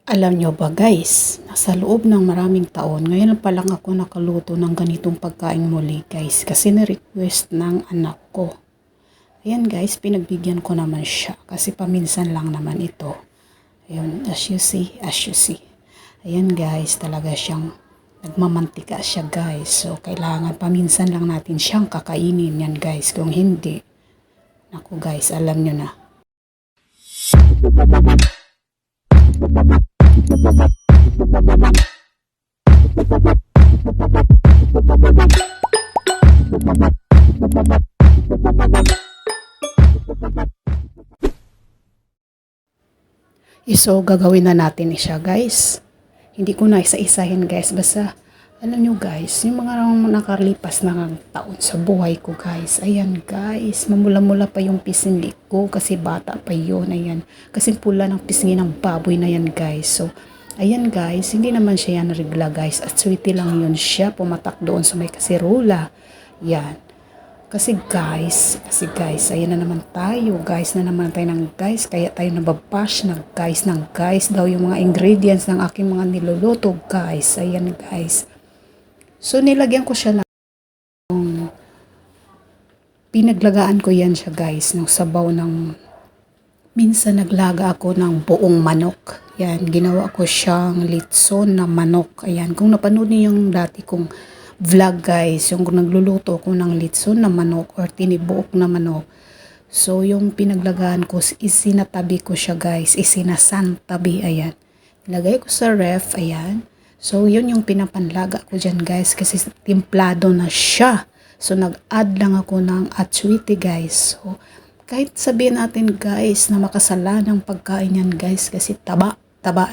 Alam nyo ba guys, nasa loob ng maraming taon, ngayon pa lang ako nakaluto ng ganitong pagkain muli guys kasi na-request ng anak ko. Ayan guys, pinagbigyan ko naman siya kasi paminsan lang naman ito. Ayun, as you see. Ayan guys, talaga siyang nagmamantika siya guys. So kailangan paminsan lang natin siyang kakainin yan guys. Kung hindi, naku guys, alam nyo na. So, gagawin na natin siya guys. Hindi ko na isa-isahin guys. Basta, alam nyo guys, yung mga nakalipas na taon sa buhay ko guys. Ayan guys, mamula-mula pa yung pisngi ko kasi bata pa yun. Ayan, kasi pula ng pisngi ng baboy na yan guys. So, ayan guys, hindi naman siya yan regla guys. At sweetie lang yun siya. Pumatak doon sa may kasirola. Yan. Kasi guys, ayan na naman tayo. Guys na naman tayo ng guys. Kaya tayo nababash na guys daw yung mga ingredients ng aking mga niluluto guys. Ayan guys. So nilagyan ko siya ng pinaglagaan ko yan siya guys. Ng sabaw ng minsan naglaga ako ng buong manok. Yan, ginawa ko siyang litson na manok. Ayan, kung napanood niyo yung dati kong vlog guys, yung nagluluto ko ng litson na manok or tinibuok na manok. So, yung pinaglagaan ko, isinatabi ko siya guys, isinasantabi, ayan. Ilagay ko sa ref, ayan. So, yun yung pinapanlaga ko dyan guys, kasi timplado na siya. So, nag-add lang ako ng atswiti guys. So, kahit sabihin natin guys na makasalanang pagkain yan guys, kasi taba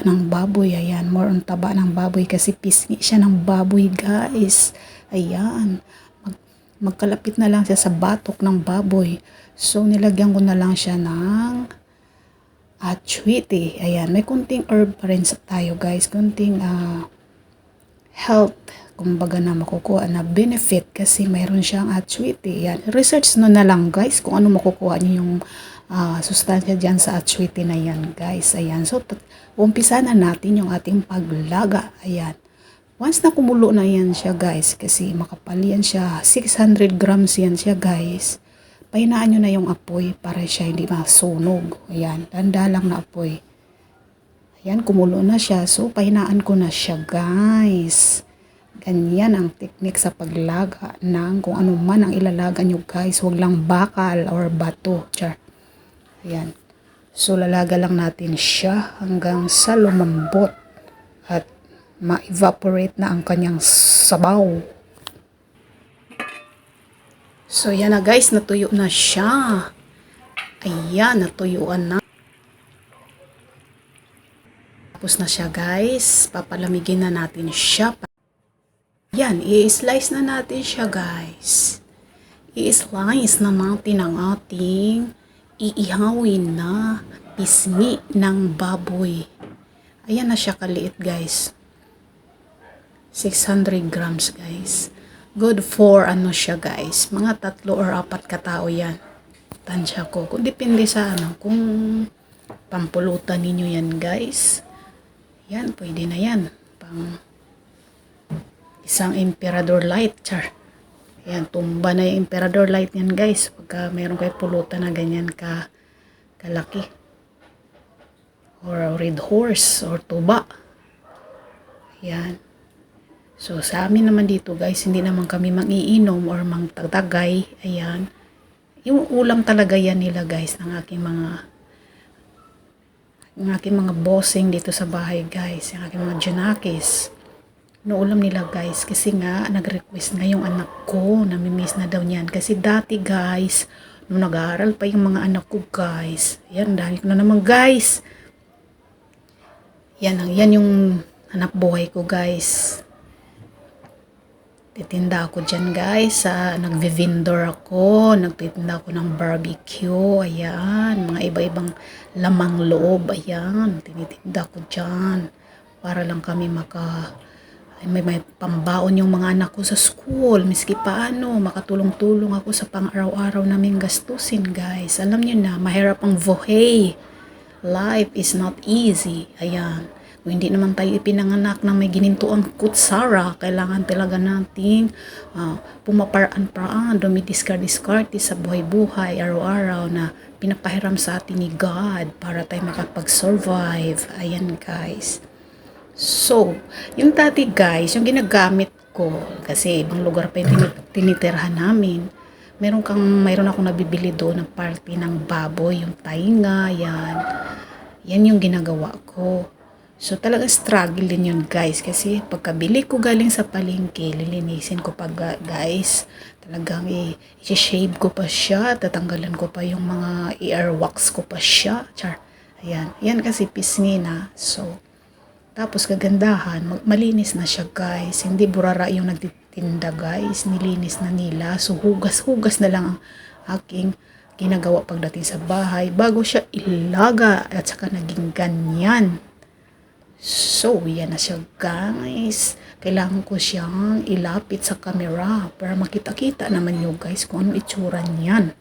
ng baboy, ayan, more on taba ng baboy kasi pisngi siya ng baboy guys, ayan, magkalapit na lang siya sa batok ng baboy. So nilagyan ko na lang siya ng atswiti, ayan, may kunting herb pa rin tayo guys, kunting health, kumbaga na makukuha na benefit kasi mayroon siyang atswiti. Ayan, research no na lang guys kung ano makukuha niyo yung sustansya dyan sa atswiti na yan guys. Ayan, so umpisa na natin yung ating paglaga. Ayan, once na kumulo na yan siya guys, kasi makapal yan siya, 600 grams yan siya guys, pahinaan nyo na yung apoy para siya hindi masunog. Ayan, tanda lang na apoy. Ayan, kumulo na siya, so pahinaan ko na siya guys. Ganyan ang technique sa paglaga ng kung ano man ang ilalaga nyo guys, huwag lang bakal or bato. Char. Ayan. So, lalaga lang natin siya hanggang sa lumambot at ma-evaporate na ang kanyang sabaw. So, yan na guys, natuyo na siya. Ayan, natuyuan na. Tapos na siya guys, papalamigin na natin siya. Yan, i-slice na natin siya guys. I-slice na natin ang ating iihawin na pisngi ng baboy. Ayan na siya kaliit guys. 600 grams guys. Good for ano siya guys. Mga 3 or 4 katao yan. Tansya ko. Kung depende sa ano. Kung pampulutan ninyo yan guys. Yan, pwede na yan. Pang isang Emperador Light. Char. Ayan, tumba na yung Emperador Light yan guys. Pagka mayroon kayo pulutan na ganyan kalaki. Or a Red Horse or tuba. Ayan. So sa amin naman dito guys, hindi naman kami mangiinom or mangtagtagay. Ayan. Yung ulam talaga yan nila guys ng aking mga bossing dito sa bahay guys. Yung aking mga junakis. No ulam nila guys kasi nga nag-request nga yung anak ko, namimiss na daw niyan kasi dati guys nung nag-aaral pa yung mga anak ko guys, yan dahil ko na naman guys, yan yung hanap buhay ko guys, titinda ako dyan guys, nagve-vendor ako, nagtitinda ako ng barbecue, ayan, mga iba-ibang lamang loob, ayan, tinitinda ko dyan para lang kami may pambaon yung mga anak ko sa school, miski paano, makatulong-tulong ako sa pang-araw-araw naming gastusin guys. Alam niyo na, mahirap ang buhay. Life is not easy. Ayan. O hindi naman tayo ipinanganak na may ginintuang kutsara. Kailangan talaga nating pumaparaan-paraan, dumidiskarte sa buhay-buhay, araw-araw na pinapahiram sa atin ni God para tayo makapag-survive. Ayan guys. So, yung dati guys, yung ginagamit ko, kasi ibang lugar pa yung tinitirhan namin. Mayroon akong nabibili doon ng parte ng baboy, yung tainga, yan. Yan yung ginagawa ko. So, talaga struggle din yun guys. Kasi pagkabili ko galing sa palengke, lilinisin ko pa guys. Talagang i-shave ko pa siya. Tatanggalan ko pa yung mga earwax ko pa siya. Char. Ayan. Yan kasi pisngi na. So, tapos kagandahan, malinis na siya guys. Hindi burara yung nagtitinda guys. Nilinis na nila. So, hugas-hugas na lang ang aking ginagawa pagdating sa bahay bago siya ilaga at saka naging ganyan. So, yan na siya guys. Kailangan ko siyang ilapit sa camera para makita-kita naman nyo guys kung ano itsura niyan.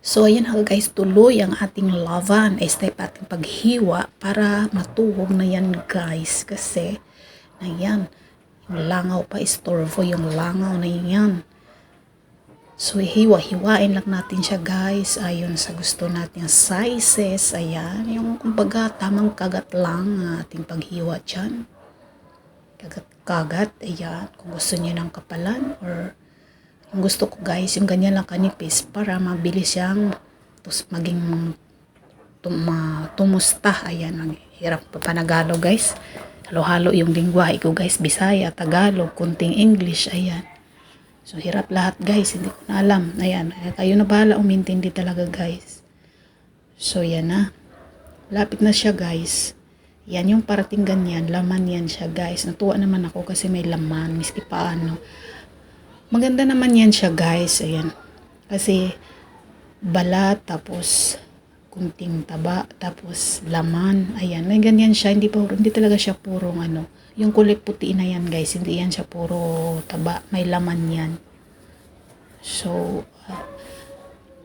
So, ayan ha guys, tuloy ang ating lavan. Step ating paghiwa para matuhog na yan guys. Kasi, ayan, yung langaw pa, istorbo yung langaw na yan. So, hiwa-hiwain lang natin siya guys. Ayon sa gusto natin sizes. Ayan, yung kumbaga tamang kagat lang ating paghiwa dyan. Kagat-kagat. Ayan, kung gusto niyo ng kapalan or yung gusto ko guys, yung ganyan lang kanipis para mabilis siyang maging tumusta. Ayan, ang hirap pa panagalo guys. Halo-halo yung lingwahe ko guys. Bisaya, Tagalog, kunting English. Ayan. So, hirap lahat guys. Hindi ko na alam. Ayan. Kayo na bahala umintindi talaga guys. So, yan na. Lapit na siya guys. Yan yung parating ganyan. Laman yan siya guys. Natuwa naman ako kasi may laman. Miski paano. Maganda naman yan siya guys. Ayan. Kasi balat tapos kunting taba tapos laman. Ayan. May ganyan siya. Hindi talaga siya purong ano. Yung kulay puti na yan guys, hindi yan siya puro taba, may laman yan. So,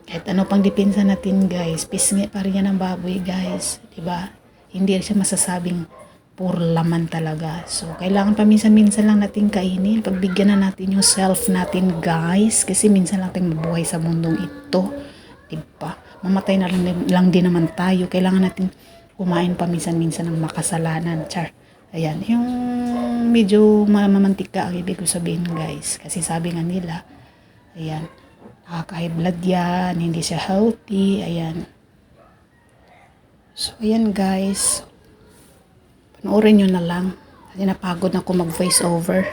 kahit ano pang depensa natin guys, pisngi pa rin yan ang baboy guys, diba? Hindi siya masasabing puro laman talaga. So, kailangan pa minsan-minsan lang natin kainin, pagbigyan na natin yung self natin guys, kasi minsan lang tayong mabuhay sa mundong ito, diba? Mamatay na lang din naman tayo, kailangan natin kumain pa minsan-minsan ng makasalanan, char. Ayan, yung medyo mamantika ang ibig ko sabihin guys. Kasi sabi nga nila, ayan, nakaka-high blood yan, hindi siya healthy, ayan. So, ayan guys. Panoorin nyo na lang. Kasi napagod na ako mag voice over.